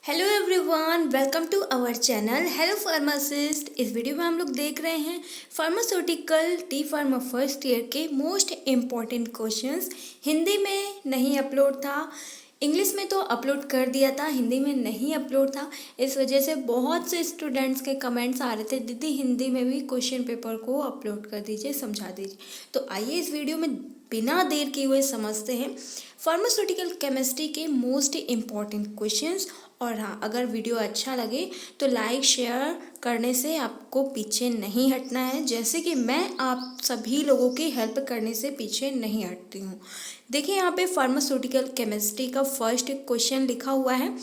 Hello everyone, welcome to our channel hello pharmacist. इस video में हम लोग देख रहे हैं pharmaceutical D pharma first year के मोस्ट इम्पॉर्टेंट क्वेश्चंस। हिंदी में नहीं अपलोड था, इंग्लिश में तो अपलोड कर दिया था, हिंदी में नहीं अपलोड था। इस वजह से बहुत से स्टूडेंट्स के कमेंट्स आ रहे थे, दीदी हिंदी में भी क्वेश्चन पेपर को अपलोड कर दीजिए, समझा दीजिए। तो आइए इस वीडियो में बिना देर किए हुए समझते हैं फार्मास्यूटिकल केमिस्ट्री के मोस्ट इम्पॉर्टेंट क्वेश्चंस। और हाँ, अगर वीडियो अच्छा लगे तो लाइक शेयर करने से आपको पीछे नहीं हटना है, जैसे कि मैं आप सभी लोगों की हेल्प करने से पीछे नहीं हटती हूँ। देखिए यहाँ पे फार्मास्यूटिकल केमिस्ट्री का फर्स्ट क्वेश्चन लिखा हुआ है,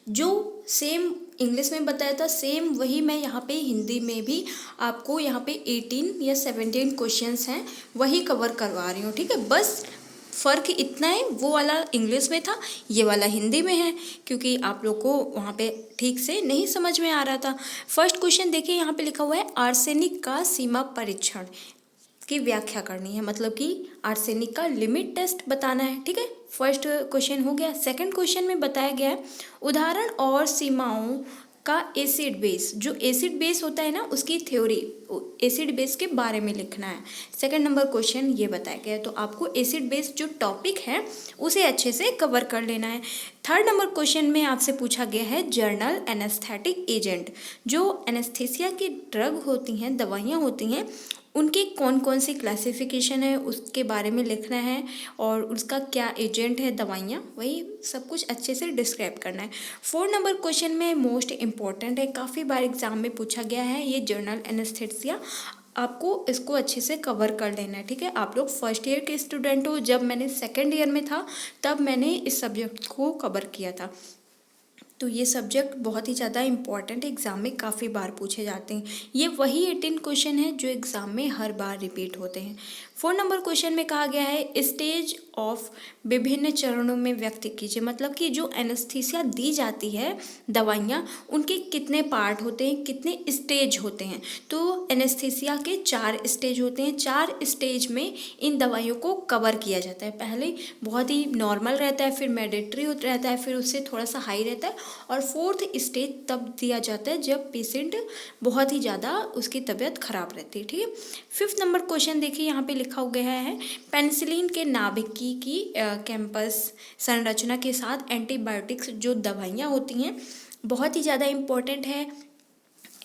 जो सेम इंग्लिश में बताया था सेम वही मैं यहाँ पे हिंदी में भी आपको यहाँ पे 18 या 17 क्वेश्चंस हैं वही कवर करवा रही हूँ। ठीक है, बस फ़र्क इतना है, वो वाला इंग्लिश में था, ये वाला हिंदी में है, क्योंकि आप लोग को वहाँ पे ठीक से नहीं समझ में आ रहा था। फर्स्ट क्वेश्चन देखिए, यहाँ पे लिखा हुआ है आर्सेनिक का सीमा परीक्षण की व्याख्या करनी है, मतलब कि आर्सेनिक का लिमिट टेस्ट बताना है। ठीक है, फर्स्ट क्वेश्चन हो गया। सेकंड क्वेश्चन में बताया गया है उदाहरण और सीमाओं का एसिड बेस, जो एसिड बेस होता है ना उसकी थ्योरी, एसिड बेस के बारे में लिखना है। सेकंड नंबर क्वेश्चन ये बताया गया है, तो आपको एसिड बेस जो टॉपिक है उसे अच्छे से कवर कर लेना है। थर्ड नंबर क्वेश्चन में आपसे पूछा गया है जर्नल एनेस्थेटिक एजेंट, जो एनेस्थीसिया की ड्रग होती हैं, दवाइयाँ होती हैं, उनकी कौन कौन सी क्लासिफिकेशन है उसके बारे में लिखना है, और उसका क्या एजेंट है दवाइयाँ, वही सब कुछ अच्छे से डिस्क्राइब करना है। 4 नंबर क्वेश्चन में मोस्ट इम्पॉर्टेंट है, काफ़ी बार एग्जाम में पूछा गया है, ये जर्नल एनेस्थेसिया, आपको इसको अच्छे से कवर कर लेना है। ठीक है, आप लोग फर्स्ट ईयर के स्टूडेंट हो, जब मैंने सेकेंड ईयर में था तब मैंने इस सब्जेक्ट को कवर किया था। तो ये सब्जेक्ट बहुत ही ज़्यादा इम्पॉर्टेंट है, एग्ज़ाम में काफ़ी बार पूछे जाते हैं। ये वही 18 क्वेश्चन है जो एग्ज़ाम में हर बार रिपीट होते हैं। 4 नंबर क्वेश्चन में कहा गया है स्टेज ऑफ विभिन्न चरणों में व्यक्त कीजिए, मतलब कि जो एनेस्थीसिया दी जाती है दवाइयाँ, उनके कितने पार्ट होते हैं, कितने स्टेज होते हैं। तो एनेस्थीसिया के 4 स्टेज होते हैं, 4 स्टेज में इन दवाइयों को कवर किया जाता है। पहले बहुत ही नॉर्मल रहता है, फिर मैडेटरी रहता है, फिर उससे थोड़ा सा हाई रहता है, और 4th स्टेज तब दिया जाता है जब पेशेंट बहुत ही ज़्यादा उसकी तबीयत खराब रहती है। ठीक है, 5th नंबर क्वेश्चन देखिए, यहाँ पे लिखा गया है पेनिसिलिन के नाभिकी की कैंपस संरचना के साथ एंटीबायोटिक्स जो दवाइयाँ होती हैं, बहुत ही ज़्यादा इम्पोर्टेंट है।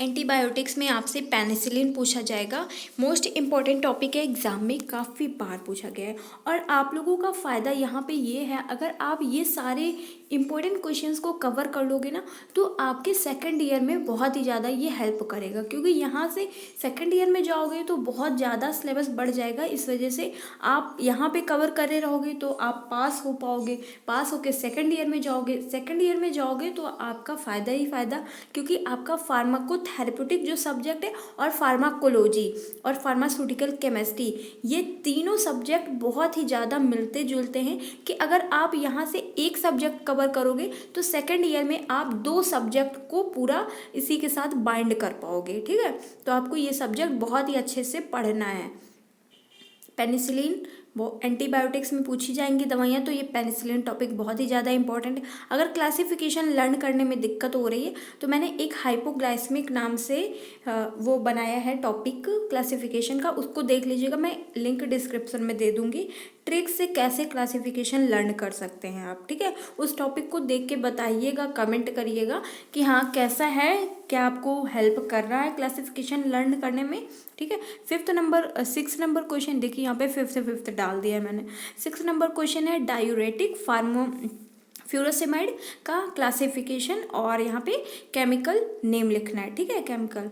एंटीबायोटिक्स में आपसे पेनिसिलिन पूछा जाएगा, मोस्ट इम्पॉर्टेंट टॉपिक है, एग्जाम में काफ़ी बार पूछा गया है। और आप लोगों का फ़ायदा यहाँ पे ये है, अगर आप ये सारे इम्पोर्टेंट क्वेश्चंस को कवर कर लोगे ना, तो आपके सेकंड ईयर में बहुत ही ज़्यादा ये हेल्प करेगा, क्योंकि यहाँ से सेकंड ईयर में जाओगे तो बहुत ज़्यादा सिलेबस बढ़ जाएगा। इस वजह से आप यहाँ पे कवर करे रहोगे तो आप पास हो पाओगे, पास होके सेकंड ईयर में जाओगे, सेकंड ईयर में जाओगे तो आपका फ़ायदा ही फ़ायदा, क्योंकि आपका फार्माकोथेरेप्यूटिक जो सब्जेक्ट है और फार्माकोलॉजी और फार्मास्यूटिकल केमिस्ट्री, ये तीनों सब्जेक्ट बहुत ही ज़्यादा मिलते जुलते हैं, कि अगर आप यहाँ से एक सब्जेक्ट कवर करोगे तो सेकंड ईयर में आप 2 सब्जेक्ट को पूरा इसी के साथ बाइंड कर पाओगे। ठीक है, तो आपको ये सब्जेक्ट बहुत ही अच्छे से पढ़ना है। पेनिसिलिन, वो एंटीबायोटिक्स में पूछी जाएंगी दवाइयाँ, तो ये पेनिसिलिन टॉपिक बहुत ही ज़्यादा इंपॉर्टेंट है। अगर क्लासिफिकेशन लर्न करने में दिक्कत हो रही है तो मैंने एक हाइपोग्लाइसेमिक नाम से वो बनाया है टॉपिक क्लासिफिकेशन का, उसको देख लीजिएगा, मैं लिंक डिस्क्रिप्शन में दे दूँगी। ट्रिक से कैसे क्लासिफिकेशन लर्न कर सकते हैं आप। ठीक है, उस टॉपिक को देख के बताइएगा, कमेंट करिएगा कि हाँ कैसा है, क्या आपको हेल्प कर रहा है क्लासिफिकेशन लर्न करने में। ठीक है, 6 नंबर क्वेश्चन देखिए, यहाँ पे 5th से 5th डाल दिया है मैंने। 6 नंबर क्वेश्चन है डायूरेटिक फ्यूरोसेमाइड का क्लासिफिकेशन, और यहाँ पे केमिकल नेम लिखना है। ठीक है, केमिकल,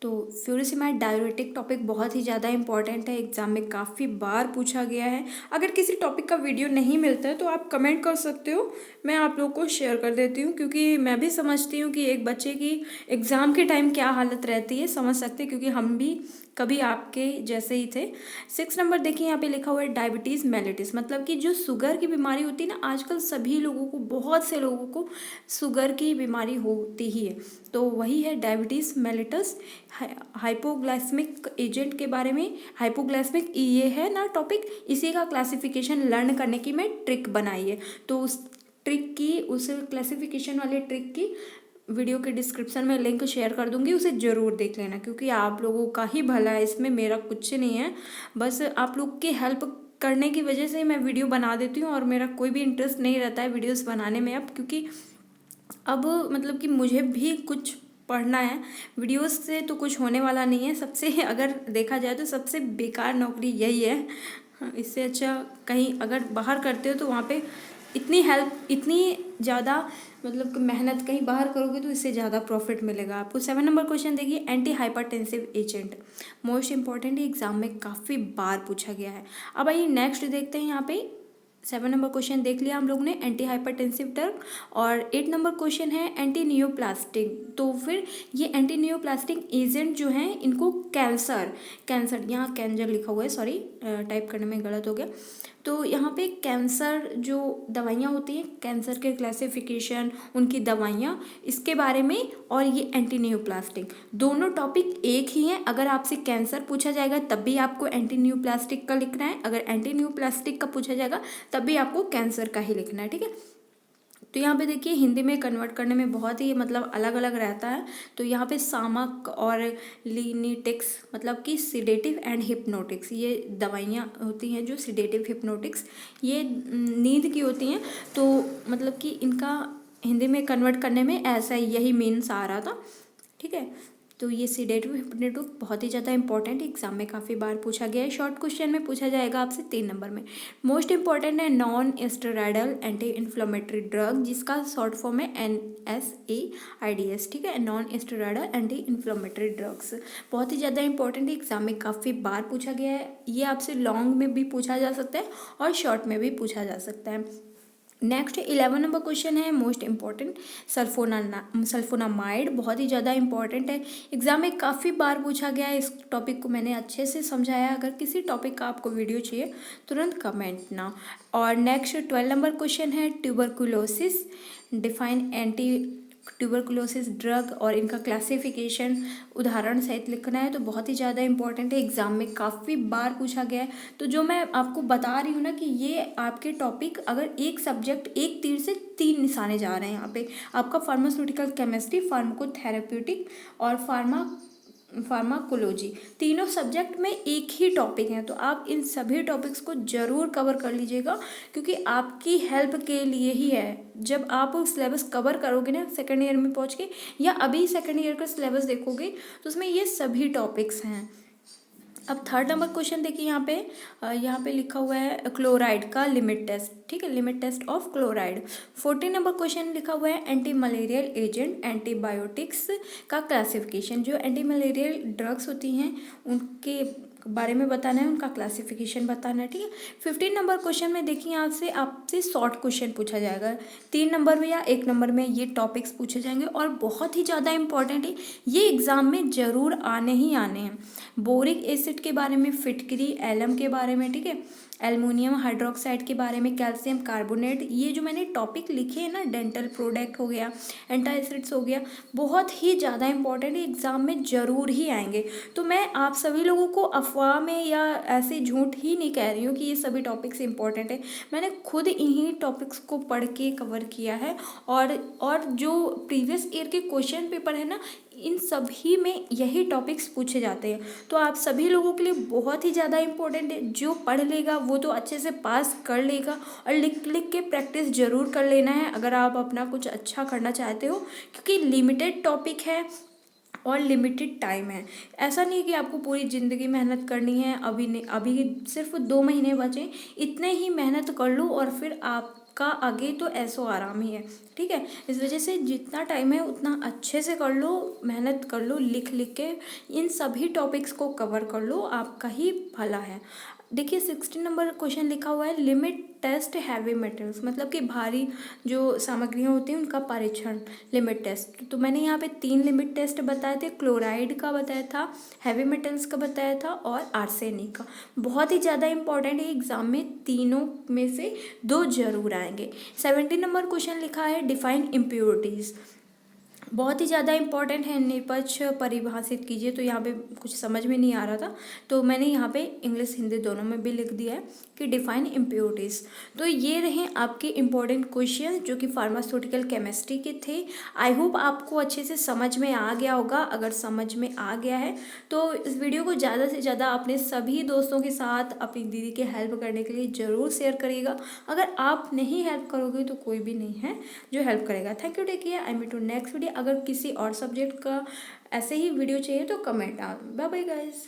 तो फ्यूरोसेमाइड डायूरेटिक टॉपिक बहुत ही ज़्यादा इंपॉर्टेंट है, एग्जाम में काफ़ी बार पूछा गया है। अगर किसी टॉपिक का वीडियो नहीं मिलता है तो आप कमेंट कर सकते हो, मैं आप लोग को शेयर कर देती हूँ, क्योंकि मैं भी समझती हूँ कि एक बच्चे की एग्ज़ाम के टाइम क्या हालत रहती है, समझ सकते हैं, क्योंकि हम भी कभी आपके जैसे ही थे। 6 नंबर देखिए, यहाँ पे लिखा हुआ है डायबिटीज़ मेलिटिस, मतलब कि जो शुगर की बीमारी होती है ना, आजकल सभी लोगों को, बहुत से लोगों को शुगर की बीमारी होती ही है, तो वही है डायबिटीज़ मेलिटस। हाइपोग्लाइसेमिक एजेंट के बारे में, हाइपोग्लाइसेमिक ये है ना टॉपिक, इसी का क्लासिफिकेशन लर्न करने की मैं ट्रिक बनाई है, तो ट्रिक की, उस क्लासिफिकेशन वाले ट्रिक की वीडियो के डिस्क्रिप्शन में लिंक शेयर कर दूंगी, उसे ज़रूर देख लेना, क्योंकि आप लोगों का ही भला है इसमें, मेरा कुछ नहीं है। बस आप लोग की हेल्प करने की वजह से मैं वीडियो बना देती हूँ, और मेरा कोई भी इंटरेस्ट नहीं रहता है वीडियोस बनाने में अब, क्योंकि अब मतलब कि मुझे भी कुछ पढ़ना है। वीडियोस से तो कुछ होने वाला नहीं है। सबसे अगर देखा जाए तो सबसे बेकार नौकरी यही है। इससे अच्छा कहीं अगर बाहर करते हो तो वहाँ पे इतनी हेल्प, इतनी ज़्यादा मतलब कि मेहनत कहीं बाहर करोगे तो इससे ज़्यादा प्रॉफिट मिलेगा आपको। 7 नंबर क्वेश्चन देखिए, anti hypertensive agent most important, exam में काफ़ी बार पूछा गया है। अब आइए नेक्स्ट देखते हैं। यहाँ पे 7 नंबर क्वेश्चन देख लिया हम लोग ने, एंटी हाइपरटेंसिव ड्रग। और 8 नंबर क्वेश्चन है एंटी नियोप्लास्टिक। तो फिर ये एंटी नियोप्लास्टिक एजेंट जो हैं इनको कैंसर यहाँ कैंजर लिखा हुआ है, सॉरी टाइप करने में गलत हो गया। तो यहाँ पे कैंसर जो दवाइयाँ होती हैं, कैंसर के क्लासिफिकेशन, उनकी दवाइयाँ, इसके बारे में, और ये एंटी नियोप्लास्टिक, दोनों टॉपिक एक ही हैं। अगर आपसे कैंसर पूछा जाएगा तब भी आपको एंटी नियोप्लास्टिक का लिखना है, अगर एंटी नियोप्लास्टिक का पूछा जाएगा तब भी आपको कैंसर का ही लिखना है, ठीक है। तो यहाँ पे देखिए हिंदी में कन्वर्ट करने में बहुत ही मतलब अलग अलग रहता है। तो यहाँ पे सामक और लीनिटिक्स मतलब कि सिडेटिव एंड हिप्नोटिक्स, ये दवाइयाँ होती हैं जो सिडेटिव हिप्नोटिक्स, ये नींद की होती हैं। तो मतलब कि इनका हिंदी में कन्वर्ट करने में ऐसा यही मीन्स आ रहा था, ठीक है। तो ये सिडेटिव हिप्नोटिक बहुत ही ज़्यादा इंपॉर्टेंट, एग्जाम में काफ़ी बार पूछा गया है। शॉर्ट क्वेश्चन में पूछा जाएगा आपसे 3 नंबर में। मोस्ट इंपॉर्टेंट है non steroidal anti inflammatory drug, जिसका शॉर्ट फॉर्म है NSAIDs, ठीक है, non steroidal anti inflammatory drugs. बहुत ही ज़्यादा इंपॉर्टेंट है, एग्जाम में काफ़ी बार पूछा गया है। ये आपसे लॉन्ग में भी पूछा जा सकता है और शॉर्ट में भी पूछा जा सकता है। नेक्स्ट 11 नंबर क्वेश्चन है मोस्ट इंपॉर्टेंट, सल्फोनामाइड, बहुत ही ज़्यादा इंपॉर्टेंट है, एग्जाम में काफ़ी बार पूछा गया है। इस टॉपिक को मैंने अच्छे से समझाया है। अगर किसी टॉपिक का आपको वीडियो चाहिए तुरंत कमेंट ना। और नेक्स्ट 12 नंबर क्वेश्चन है tuberculosis, define anti tuberculosis drug और इनका क्लासिफिकेशन उदाहरण सहित लिखना है। तो बहुत ही ज़्यादा इंपॉर्टेंट है, एग्जाम में काफ़ी बार पूछा गया है। तो जो मैं आपको बता रही हूँ ना कि ये आपके टॉपिक, अगर एक सब्जेक्ट एक तीर से 3 निशाने जा रहे हैं यहाँ पे, आपका फार्मास्यूटिकल केमिस्ट्री, फार्माकोथेरेप्यूटिक और फार्माकोलॉजी, तीनों सब्जेक्ट में एक ही टॉपिक है। तो आप इन सभी टॉपिक्स को ज़रूर कवर कर लीजिएगा, क्योंकि आपकी हेल्प के लिए ही है। जब आप सिलेबस कवर करोगे ना सेकेंड ईयर में पहुंच के, या अभी सेकेंड ईयर का सिलेबस देखोगे तो उसमें ये सभी टॉपिक्स हैं। अब 3rd नंबर क्वेश्चन देखिए, यहाँ पे लिखा हुआ है क्लोराइड का लिमिट टेस्ट, ठीक है, limit test of chloride. 14 number question लिखा हुआ है एंटी मलेरियल एजेंट, एंटीबायोटिक्स का क्लासिफिकेशन, जो एंटी मलेरियल ड्रग्स होती हैं उनके बारे में बताना है, उनका क्लासिफिकेशन बताना है, ठीक है। 15 नंबर क्वेश्चन में देखिए आपसे शॉर्ट क्वेश्चन पूछा जाएगा, 3 नंबर में या 1 नंबर में ये टॉपिक्स पूछे जाएंगे, और बहुत ही ज़्यादा इंपॉर्टेंट है, ये एग्जाम में ज़रूर आने ही आने हैं। बोरिक एसिड के बारे में, फिटकरी, एलम के बारे में, ठीक है, एल्युमिनियम हाइड्रोक्साइड के बारे में, कैल्शियम कार्बोनेट, ये जो मैंने टॉपिक लिखे हैं ना, डेंटल प्रोडक्ट हो गया, एंटासिड्स हो गया, बहुत ही ज़्यादा इंपॉर्टेंट है, एग्जाम में ज़रूर ही आएंगे। तो मैं आप सभी लोगों को अफवाह में या ऐसे झूठ ही नहीं कह रही हूँ कि ये सभी टॉपिक्स इंपॉर्टेंट है। मैंने खुद इन्हीं टॉपिक्स को पढ़ के कवर किया है, और जो प्रीवियस ईयर के क्वेश्चन पेपर है ना, इन सभी में यही टॉपिक्स पूछे जाते हैं। तो आप सभी लोगों के लिए बहुत ही ज़्यादा इंपॉर्टेंट है। जो पढ़ लेगा वो तो अच्छे से पास कर लेगा, और लिख लिख के प्रैक्टिस ज़रूर कर लेना है अगर आप अपना कुछ अच्छा करना चाहते हो, क्योंकि लिमिटेड टॉपिक है और लिमिटेड टाइम है। ऐसा नहीं कि आपको पूरी ज़िंदगी मेहनत करनी है, अभी सिर्फ 2 महीने बचे, इतने ही मेहनत कर लो और फिर आपका आगे तो ऐसो आराम ही है, ठीक है। इस वजह से जितना टाइम है उतना अच्छे से कर लो, मेहनत कर लो, लिख लिख के इन सभी टॉपिक्स को कवर कर लो, आपका ही भला है। देखिए 16 नंबर क्वेश्चन लिखा हुआ है लिमिट टेस्ट हैवी मेटल्स, मतलब कि भारी जो सामग्रियाँ होती हैं उनका परीक्षण, लिमिट टेस्ट। तो मैंने यहाँ पे 3 लिमिट टेस्ट बताए थे, क्लोराइड का बताया था, हैवी मेटल्स का बताया था, और आर्सेनिक का। बहुत ही ज़्यादा इंपॉर्टेंट है, एग्जाम में तीनों में से 2 जरूर आएंगे। 17 नंबर क्वेश्चन लिखा है डिफाइन इम्प्योरिटीज़, बहुत ही ज़्यादा इम्पॉर्टेंट है, निपक्ष परिभाषित कीजिए। तो यहाँ पे कुछ समझ में नहीं आ रहा था, तो मैंने यहाँ पे इंग्लिश हिंदी दोनों में भी लिख दिया है कि डिफाइन इम्प्योरिटीज़। तो ये रहे आपके इम्पोर्टेंट क्वेश्चन जो कि फार्मास्यूटिकल केमिस्ट्री के थे। आई होप आपको अच्छे से समझ में आ गया होगा। अगर समझ में आ गया है तो इस वीडियो को ज़्यादा से ज़्यादा अपने सभी दोस्तों के साथ अपनी दीदी के हेल्प करने के लिए ज़रूर शेयर करिएगा। अगर आप नहीं हेल्प करोगे तो कोई भी नहीं है जो हेल्प करेगा। Thank you, take care, I meet to next video. अगर किसी और सब्जेक्ट का ऐसे ही वीडियो चाहिए तो comment out. Bye bye guys.